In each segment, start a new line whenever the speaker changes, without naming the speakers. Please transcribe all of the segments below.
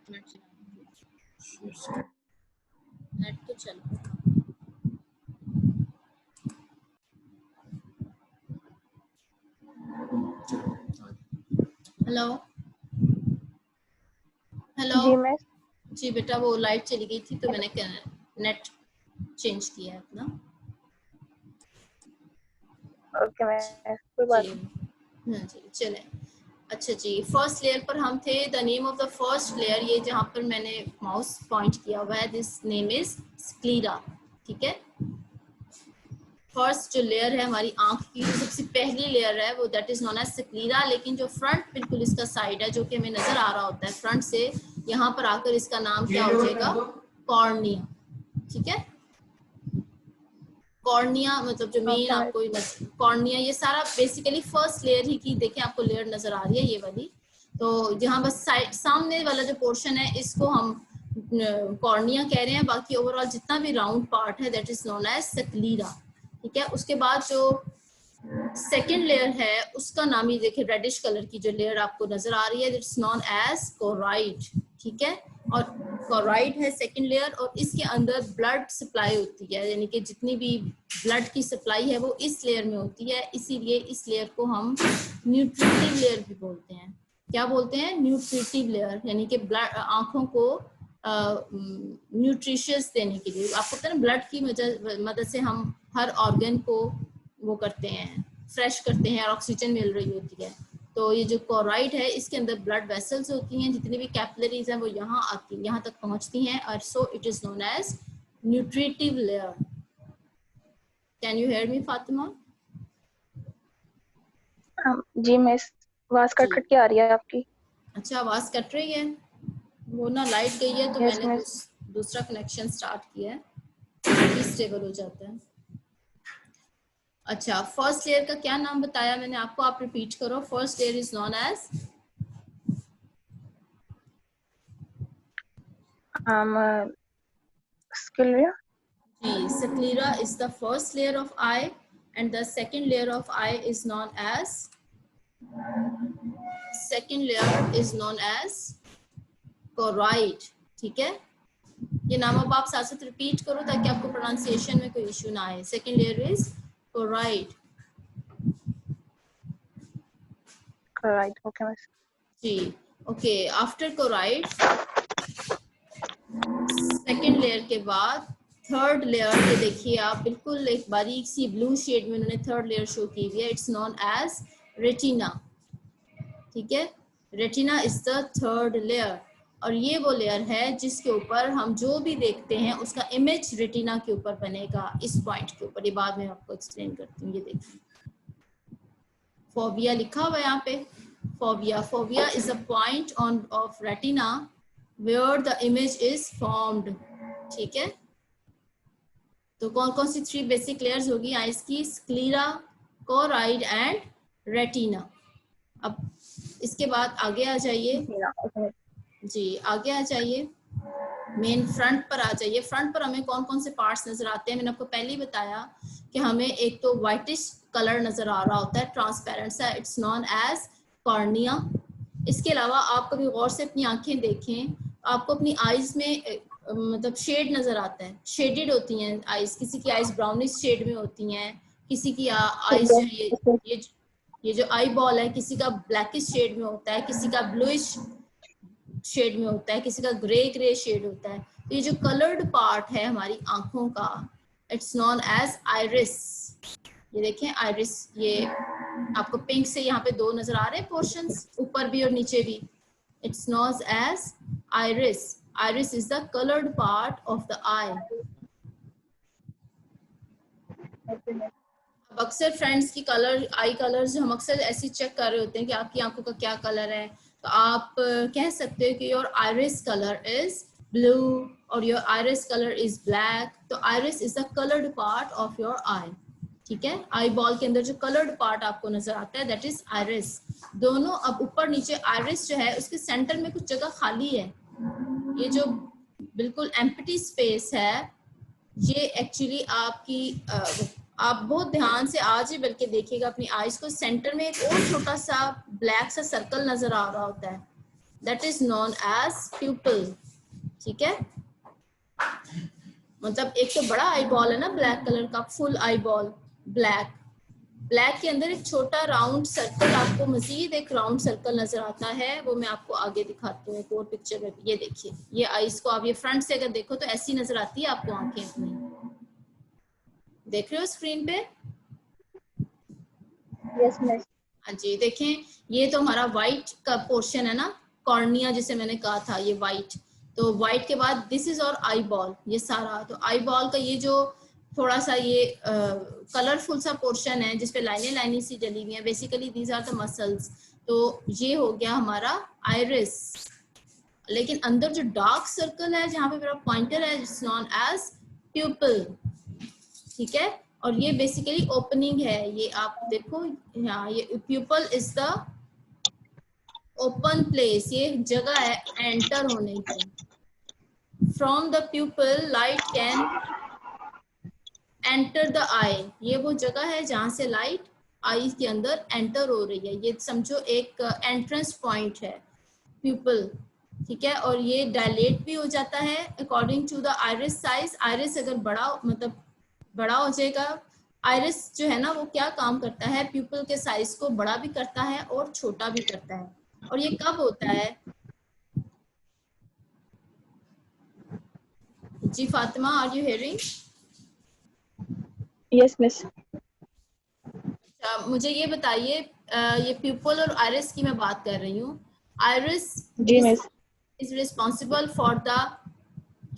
Net तो चल। Hello hello.
जी मिस।
जी बेटा, वो लाइट चली गई थी तो मैंने नेट चेंज किया है अपना।
ओके मिस, कोई
जी
बात नहीं।
हाँ जी, चले। अच्छा जी, फर्स्ट लेयर पर हम थे। The name of the first layer, ये जहाँ पर मैंने माउस पॉइंट किया हुआ है, दिस नेम इज स्क्लीरा। ठीक है, फर्स्ट जो लेयर है हमारी आंख की, जो सबसे पहली लेयर है वो that is known as sclera. लेकिन जो फ्रंट बिल्कुल इसका साइड है, जो कि हमें नजर आ रहा होता है फ्रंट से, यहाँ पर आकर इसका नाम क्या हो जाएगा? कॉर्निया। ठीक है, कॉर्निया मतलब जो मेन
ओके मिस।
आपको कॉर्निया, ये सारा बेसिकली फर्स्ट लेयर ही की देखें आपको लेयर नजर आ रही है ये वाली। तो जहाँ बस साइड सामने वाला जो पोर्शन है इसको हम कॉर्निया कह रहे हैं। बाकी ओवरऑल जितना भी राउंड पार्ट है दैट इज नोन एज सक्लीरा। ठीक है, उसके बाद जो सेकेंड लेयर है उसका नाम ही देखिए, रेडिश कलर की जो लेयर आपको नजर आ रही है इट्स नॉन एज कोराइड। ठीक है, और कोराइड है सेकेंड लेयर, और इसके अंदर ब्लड सप्लाई होती है, यानी कि जितनी भी ब्लड की सप्लाई है वो इस लेयर में होती है। इसीलिए इस लेयर को हम न्यूट्रिटिव लेयर भी बोलते हैं। क्या बोलते हैं? न्यूट्रिटिव लेयर, यानी कि ब्लड आंखों को न्यूट्रिशियस देने के लिए। आपको पता है ना, ब्लड की मदद से हम हर ऑर्गन को वो करते हैं, फ्रेश करते हैं और ऑक्सीजन मिल रही होती है। तो ये जो कोराइड है इसके अंदर ब्लड वेसल्स होती हैं, जितनी भी कैपिलरीज हैं वो यहाँ आती, यहाँ तक पहुँचती हैं, और so it is known as nutritive layer. Can you hear me Fatima?
जी मिस, आवाज कट
जी,
कट के आ रही है आपकी।
अच्छा आवाज कट रही है। वो ना लाइट गई है तो
यस
मैंने
मिस।
दूसरा कनेक्शन स्टार्ट किया है, स्टेबल हो जाता है। अच्छा, फर्स्ट लेयर का क्या नाम बताया मैंने आपको? आप रिपीट करो। First layer is known as
sclera.
sclera is the first layer of eye, and the second layer of eye is known as choroid. ठीक है, ये नाम अब आप साथ साथ रिपीट करो ताकि आपको प्रोनाउंसिएशन में कोई इश्यू ना आए। Second layer is choroid.
Right, okay miss.
जी, okay. After choroid, second layer के बाद थर्ड लेयर, ये देखिए आप, बिल्कुल एक बारीक सी ब्लू शेड में उन्होंने थर्ड लेयर शो की हुई है। It's known as retina. ठीक है, retina is the third layer, और ये वो लेयर है जिसके ऊपर हम जो भी देखते हैं उसका इमेज रेटिना के ऊपर बनेगा, इस पॉइंट के ऊपर। ये बाद में आपको एक्सप्लेन करती हूँ। ये देखिए, फोबिया लिखा हुआ है यहाँ पे। Fovea is a point on of retina where the image is formed. ठीक है, तो कौन कौन सी थ्री बेसिक लेयर्स होगी आइस की? Sclera, choroid and retina. अब इसके बाद आगे आ जाइए जी, आगे आ जाइए, मेन फ्रंट पर आ जाइए। फ्रंट पर हमें कौन कौन से पार्ट्स नजर आते हैं? मैंने आपको पहले ही बताया कि हमें एक तो व्हाइटिश कलर नजर आ रहा होता है, ट्रांसपेरेंट सा, इट्स नॉन एज कॉर्निया। इसके अलावा आप कभी गौर से अपनी आंखें देखें, आपको अपनी आईज में मतलब शेड नजर आता है, शेडेड होती हैं आईज। किसी की आईज ब्राउनिश शेड में होती हैं, किसी की आईज जो है ये जो आई बॉल है, किसी का ब्लैकिश शेड में होता है, किसी का ब्लूइश शेड में होता है, किसी का ग्रे ग्रे शेड होता है। तो ये जो कलर्ड पार्ट है हमारी आंखों का, इट्स नॉन एज आइरिस। ये देखें आइरिस, ये आपको पिंक से यहाँ पे दो नजर आ रहे हैं पोर्शंस, ऊपर भी और नीचे भी। It's known as iris. Iris is the coloured part of the eye. अब अक्सर फ्रेंड्स की कलर, आई कलर्स हम अक्सर ऐसे चेक कर रहे होते हैं कि आपकी आंखों का क्या कलर है, तो आप कह सकते हो कि your iris colour is blue और your iris colour is black. तो iris is the coloured part of your eye. ठीक है, आई बॉल के अंदर जो कलर्ड पार्ट आपको नजर आता है दैट इज आइरिस। दोनों अब ऊपर नीचे, आइरिस जो है उसके सेंटर में कुछ जगह खाली है, ये जो बिल्कुल एम्प्टी स्पेस है, ये एक्चुअली आपकी आप बहुत ध्यान से आज ही बल्कि देखिएगा अपनी आईज को, सेंटर में एक और छोटा सा ब्लैक सा सर्कल नजर आ रहा होता है, that is known as pupil. ठीक है, मतलब एक तो बड़ा आई बॉल है ना ब्लैक कलर का, full eye ball black, black के अंदर एक छोटा राउंड सर्कल, आपको मजीद एक राउंड सर्कल नजर आता है, वो मैं आपको आगे दिखाती हूँ एक और पिक्चर में। ये देखिए, ये आईज को आप ये फ्रंट से अगर देखो तो ऐसी नजर आती है आपको आंखें अपनी, देख रहे हो स्क्रीन पे?
Yes miss.
हाँ जी, देखें ये तो हमारा व्हाइट का पोर्शन है ना, कॉर्निया जिसे मैंने कहा था, ये व्हाइट। तो व्हाइट के बाद दिस इज और आई बॉल, ये सारा। तो आई बॉल का ये जो थोड़ा सा ये कलरफुल सा पोर्शन है जिसपे लाइनें लाइनें सी डली हुई हैं, basically these are the muscles. तो ये हो गया हमारा आइरिस। लेकिन अंदर जो डार्क सर्कल है जहाँ पे मेरा पॉइंटर है, इट्स नॉन एज प्यूपल। ठीक है, और ये बेसिकली ओपनिंग है, ये आप देखो यहाँ, ये pupil is the open place, ये जगह है एंटर होने की। From the pupil light can enter the eye, ये वो जगह है जहां से लाइट आई के अंदर एंटर हो रही है, ये समझो एक एंट्रेंस पॉइंट है प्यूपल। ठीक है, और ये डायलेट भी हो जाता है according to the iris size. Iris अगर बड़ा, मतलब बड़ा हो जाएगा, आइरिस जो है ना वो क्या काम करता है, प्यूपल के साइज को बड़ा भी करता है और छोटा भी करता है। और ये कब होता है जी Fatima, are you hearing?
Yes miss.
मुझे ये बताइए, ये प्यूपल और आइरिस की मैं बात कर रही हूँ। आइरिस
जी miss.
Is responsible for the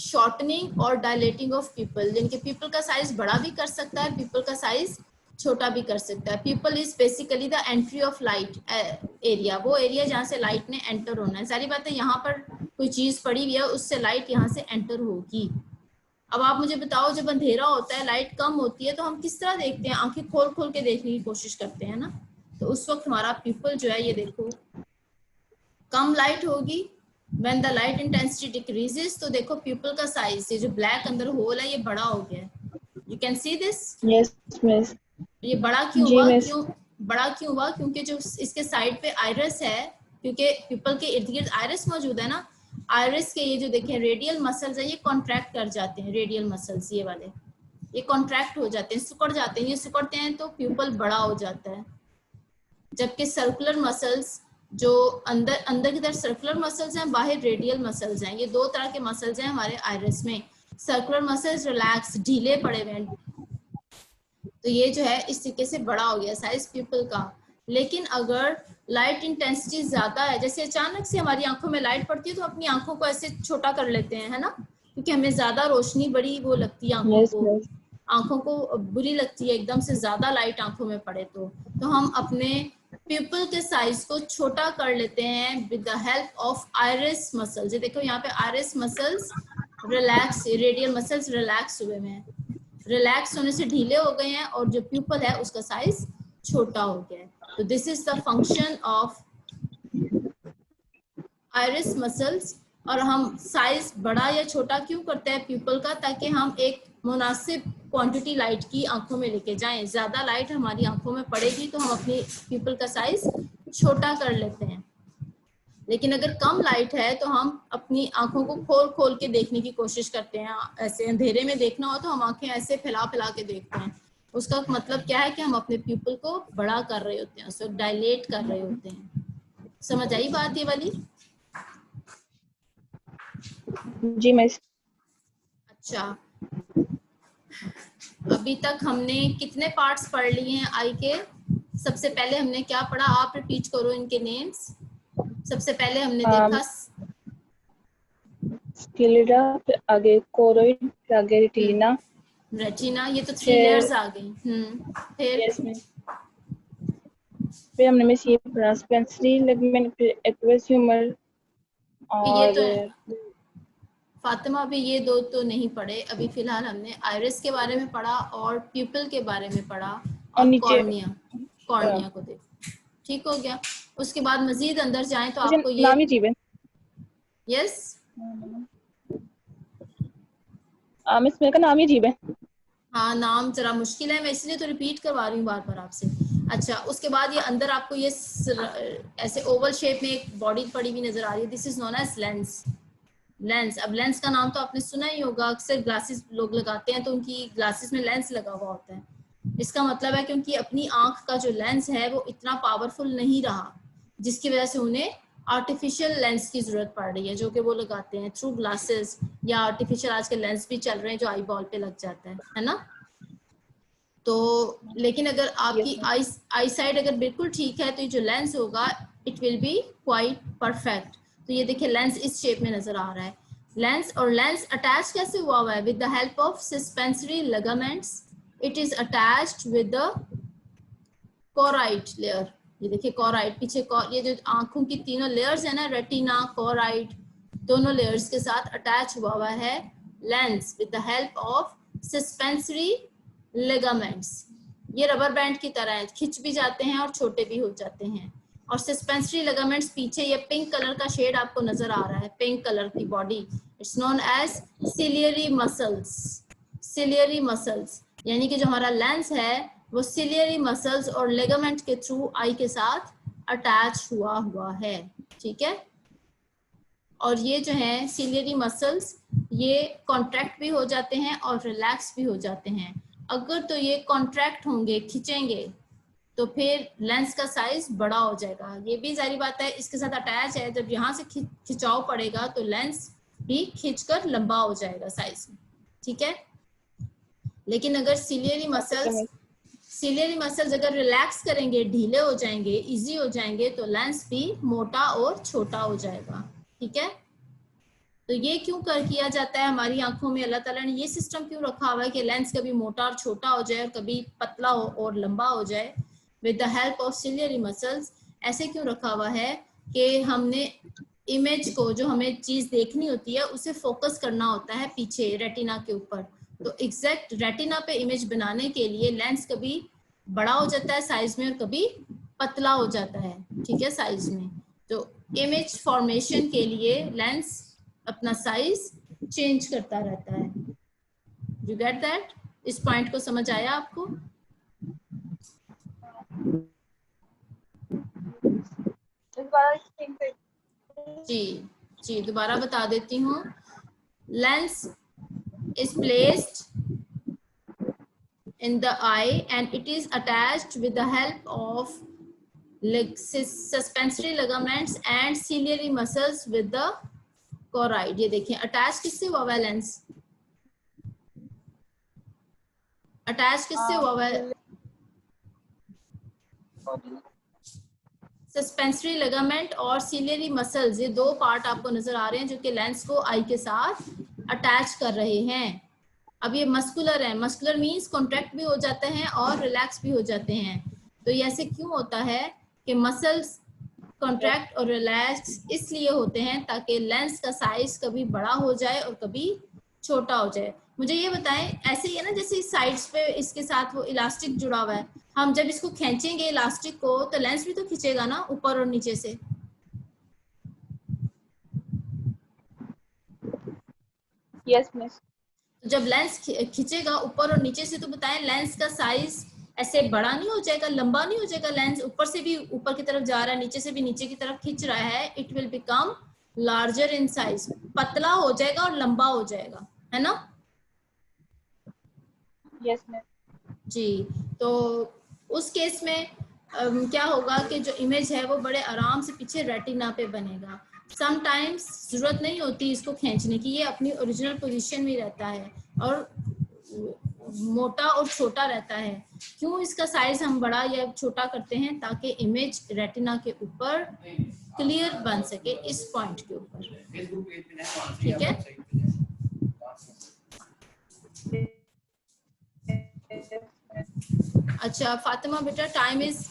shortening और डायलेटिंग ऑफ पीपल, जिनके पीपल का साइज बड़ा भी कर सकता है, पीपल का साइज छोटा भी कर सकता है। People is basically the entry of light area, वो एरिया जहाँ से लाइट ने एंटर होना है। सारी बातें यहाँ पर कोई चीज पड़ी हुई है उससे लाइट यहाँ से एंटर होगी। अब आप मुझे बताओ, जब अंधेरा होता है, लाइट कम होती है, तो हम किस तरह देखते हैं? आंखें खोल खोल के देखने की कोशिश करते हैं ना, तो उस वक्त हमारा पीपल जो है, ये देखो कम लाइट होगी। When the light intensity decreases, तो देखो पीपल का साइज, ये जो ब्लैक अंदर होल है, ये बड़ा हो गया है। You can see this.
Yes miss.
ये बड़ा क्यों
जी
हुआ?
मिस।
क्यों बड़ा क्यों हुआ? क्योंकि जो इसके साइड पे आइरिस है, क्योंकि पीपल के इर्द गिर्द आइरिस मौजूद है ना, आइरिस के ये जो देखें रेडियल मसल्स है, ये कॉन्ट्रैक्ट कर जाते हैं। रेडियल मसल्स ये वाले, ये कॉन्ट्रैक्ट हो जाते हैं, सिकुड़ जाते हैं। ये सिकुड़ते हैं तो प्यूपल बड़ा हो जाता है। जबकि सर्कुलर मसल्स जो अंदर अंदर की तरफ सर्कुलर मसल्स हैं, बाहर रेडियल मसल्स हैं, ये दो तरह के मसल्स हैं हमारे आइरिस में। सर्कुलर मसल्स रिलैक्स, ढीले पड़े हुए हैं, तो ये जो है इस तरीके से बड़ा हो गया साइज पीपल का। लेकिन अगर लाइट इंटेंसिटी ज्यादा है, जैसे अचानक से हमारी आंखों में लाइट पड़ती है तो अपनी आंखों को ऐसे छोटा कर लेते हैं, है ना, क्योंकि हमें ज्यादा रोशनी बड़ी वो लगती है आंखों
यस
को,
मिस।
आंखों को बुरी लगती है एकदम से ज्यादा लाइट आंखों में पड़े तो हम अपने प्यूपल के साइज को छोटा कर लेते हैं with the help of iris muscles. ये देखो यहाँ पे iris muscles relax, radial muscles relax हुए हैं, रिलैक्स होने से ढीले हो गए हैं, और जो प्यूपल है उसका साइज छोटा हो गया है। तो this is the function of iris muscles. और हम साइज बड़ा या छोटा क्यों करते हैं प्यूपल का? ताकि हम एक मुनासिब क्वांटिटी लाइट की आंखों में लेके जाएं। ज्यादा लाइट हमारी आंखों में पड़ेगी तो हम अपनी प्यूपल का साइज छोटा कर लेते हैं। लेकिन अगर कम लाइट है तो हम अपनी आंखों को खोल खोल के देखने की कोशिश करते हैं। ऐसे अंधेरे में देखना हो तो हम आंखें ऐसे फैला फैला के देखते हैं। उसका मतलब क्या है कि हम अपने प्यूपल को बड़ा कर रहे होते हैं, उसको डायलेट कर रहे होते हैं। समझ आई बात ये वाली?
जी मिस।
अच्छा, अभी तक हमने कितने पार्ट्स पढ़ लिए हैं आई के? सबसे पहले हमने क्या पढ़ा? आप रिपीट करो इनके नेम्स। सबसे पहले हमने देखा
स्क्लेरा, फिर आगे कोरोइड, फिर आगे रेटिना।
रेटिना, ये तो 3 लेयर्स आ गई। फिर
यस मिस। फिर हमने मिस ये पढ़ा सेंसरी लिगामेंट, फिर एक्वस ह्यूमर
ये
और
तो फातिमा, अभी ये दो तो नहीं पढ़े। अभी फिलहाल हमने आइरिस के बारे में पढ़ा और प्यूपल के बारे में पढ़ा और
नीचे
कॉर्निया, कॉर्निया को देखो। ठीक हो गया। उसके बाद मजीद अंदर जाएं तो आपको ये,
नाम ही जीवन।
यस
मिस मेरे का नाम ही अजीब है।
हाँ नाम जरा मुश्किल है, मैं इसलिए तो रिपीट करवा रही हूँ बार बार आपसे। अच्छा, उसके बाद ये अंदर आपको ये ऐसे ओवल शेप में एक बॉडी पड़ी हुई नजर आ रही है, this is known as lens. Lens, अब लेंस का नाम तो आपने सुना ही होगा, अक्सर ग्लासेस लोग लगाते हैं तो उनकी ग्लासेस में लेंस लगा हुआ होता है। इसका मतलब है कि उनकी अपनी आंख का जो लेंस है वो इतना पावरफुल नहीं रहा, जिसकी वजह से उन्हें आर्टिफिशियल लेंस की जरूरत पड़ रही है, जो कि वो लगाते हैं थ्रू ग्लासेस, या आर्टिफिशियल आजकल लेंस भी चल रहे हैं जो आई बॉल पे लग जाता है ना। तो लेकिन अगर आपकी आई साइड अगर बिल्कुल ठीक है तो ये जो लेंस होगा it will be quite perfect. तो ये देखिए लेंस इस शेप में नजर आ रहा है। लेंस, और लेंस अटैच कैसे हुआ है? With the help of suspensory ligaments, it is attached with the choroid layer. ये देखिए कोराइड पीछे, ये जो आंखों की तीनों लेयर्स है ना, रेटिना, कोराइड, दोनों लेयर्स के साथ अटैच हुआ है lens with the help of suspensory ligaments. ये रबर बैंड की तरह है, खिंच भी जाते हैं और छोटे भी हो जाते हैं। और सस्पेंसरी लिगामेंट्स पीछे ये पिंक कलर का शेड आपको नजर आ रहा है, पिंक कलर की body, it's known as ciliary muscles. Ciliary muscles यानी कि जो हमारा लेंस है वो सिलियरी मसल्स और लिगामेंट के थ्रू आई के साथ अटैच हुआ है, ठीक है। और ये जो है सिलियरी मसल्स ये कॉन्ट्रैक्ट भी हो जाते हैं और रिलैक्स भी हो जाते हैं। अगर तो ये कॉन्ट्रैक्ट होंगे, खिंचेंगे, तो फिर लेंस का साइज बड़ा हो जाएगा। ये भी जारी बात है, इसके साथ अटैच है, जब यहाँ से खिंचाव पड़ेगा तो लेंस भी खिंचकर लंबा हो जाएगा साइज में, ठीक है। लेकिन अगर सिलियरी मसल्स अगर रिलैक्स करेंगे, ढीले हो जाएंगे, इजी हो जाएंगे, तो लेंस भी मोटा और छोटा हो जाएगा, ठीक है। तो ये क्यों किया जाता है हमारी आंखों में? अल्लाह ताला ने ये सिस्टम क्यों रखा हुआ है कि लेंस कभी मोटा और छोटा हो जाए और कभी पतला हो और लंबा हो जाए with the help of ciliary muscles? ऐसे क्यों रखा हुआ है कि हमने इमेज को, जो हमें चीज देखनी होती है, उसे फोकस करना होता है पीछे रेटिना के ऊपर। तो एग्जैक्ट रेटिना पे इमेज बनाने के लिए लेंस कभी बड़ा हो जाता है साइज में और कभी पतला हो जाता है, ठीक है, साइज में। तो इमेज फॉर्मेशन के लिए लेंस अपना साइज चेंज करता रहता है। You get that? इस पॉइंट को समझ आया आपको? जी जी, दोबारा बता देती हूँ। Lens is placed in the eye and it is attached with the help of suspensory ligaments and ciliary muscles with the choroid. ये देखिए अटैच किससे हुआ है लेंस? अटैच किससे हुआ है? सस्पेंसरी लिगामेंट और सिलियरी मसल्स, ये दो पार्ट आपको नजर आ रहे हैं जो कि लेंस को आई के साथ अटैच कर रहे हैं। अब ये मस्कुलर है, मस्कुलर मींस कॉन्ट्रैक्ट भी हो जाते हैं और रिलैक्स भी हो जाते हैं। तो ये ऐसे क्यों होता है कि मसल्स कॉन्ट्रैक्ट और रिलैक्स इसलिए होते हैं ताकि लेंस का साइज कभी बड़ा हो जाए और कभी छोटा हो जाए। मुझे ये बताएं, ऐसे ही है ना जैसे साइड्स पे इसके साथ वो इलास्टिक जुड़ा हुआ है, हम जब इसको खींचेंगे इलास्टिक को तो लेंस भी तो खींचेगा ना ऊपर और नीचे से।
Yes miss.
जब लेंस खींचेगा ऊपर और नीचे से, तो बताएं लेंस का साइज ऐसे बड़ा नहीं हो जाएगा, लंबा नहीं हो जाएगा? लेंस ऊपर से भी ऊपर की तरफ जा रहा है, नीचे से भी नीचे की तरफ खींच रहा है, it will become larger in size, पतला हो जाएगा और लंबा हो जाएगा, है ना?
Yes miss.
जी, तो उस केस में क्या होगा कि जो इमेज है वो बड़े आराम से पीछे रेटिना पे बनेगा। समटाइम्स जरूरत नहीं होती इसको खींचने की, ये अपनी ओरिजिनल पोजीशन में रहता है और मोटा और छोटा रहता है। क्यों इसका साइज हम बड़ा या छोटा करते हैं? ताकि इमेज रेटिना के ऊपर क्लियर बन सके, इस पॉइंट के ऊपर, ठीक है। अच्छा फातिमा बेटा, टाइम इज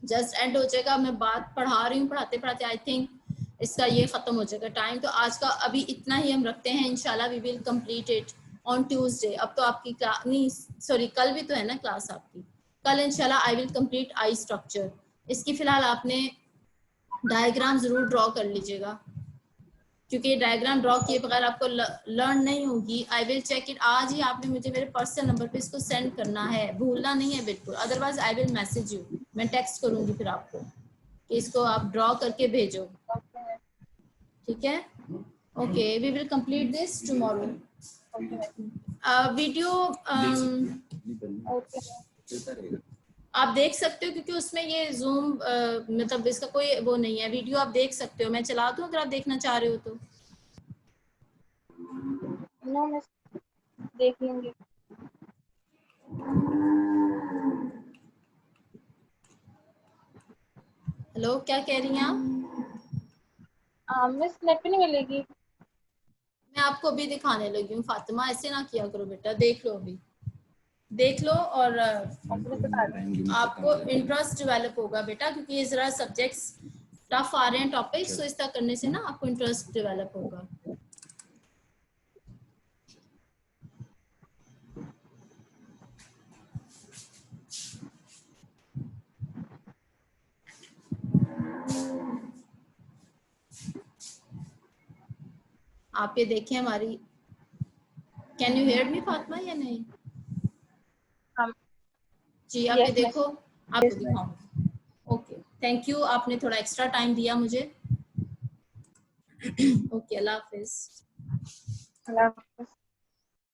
जस्ट एंड हो जाएगा। मैं बात पढ़ा रही हूँ, पढ़ाते पढ़ाते आई थिंक इसका ये खत्म हो जाएगा टाइम। तो आज का अभी इतना ही हम रखते हैं, इंशाल्लाह we will complete it on Tuesday. अब तो आपकी क्लास नहीं, सॉरी कल भी तो है ना क्लास आपकी, कल इंशाल्लाह I will complete I structure. इसकी फिलहाल आपने डायग्राम जरूर ड्रॉ कर लीजिएगा। क्योंकि डायग्राम ड्रॉ किए बगैर आपको लर्न नहीं होगी। आई विल चेक इट, आज ही आपने मुझे मेरे पर्सनल नंबर पे इसको सेंड करना है, भूलना नहीं है बिल्कुल, otherwise I will message you, मैं टेक्स्ट करूंगी फिर आपको कि इसको आप ड्रॉ करके भेजो,
Okay.
ठीक है? Okay, we will complete this tomorrow. Video
Okay.
आप देख सकते हो, क्योंकि उसमें ये जूम मतलब इसका कोई वो नहीं है, वीडियो आप देख सकते हो, मैं चला दूं अगर आप देखना चाह रहे हो तो।
No, मैं देख लूंगी।
हेलो, क्या कह रही हैं आप?
मिस नेट पे नहीं मिलेगी।
मैं आपको अभी दिखाने लगी हूँ फातिमा, ऐसे ना किया करो बेटा, देख लो अभी, देख लो और आपको इंटरेस्ट डेवलप होगा बेटा, क्योंकि ये जरा सब्जेक्ट्स टफ आ रहे हैं टॉपिक्स, तो इस तरह करने से ना आपको इंटरेस्ट डेवलप होगा। आप ये देखें हमारी, can you hear me Fatima या नहीं?
हाँ,
जी आप ये
yes,
देखो, आपको दिखाऊंगी। ओके, थैंक यू, आपने थोड़ा एक्स्ट्रा टाइम दिया मुझे। ओके, अल्लाह हाफिज।
अल्लाह हाफ़िज़।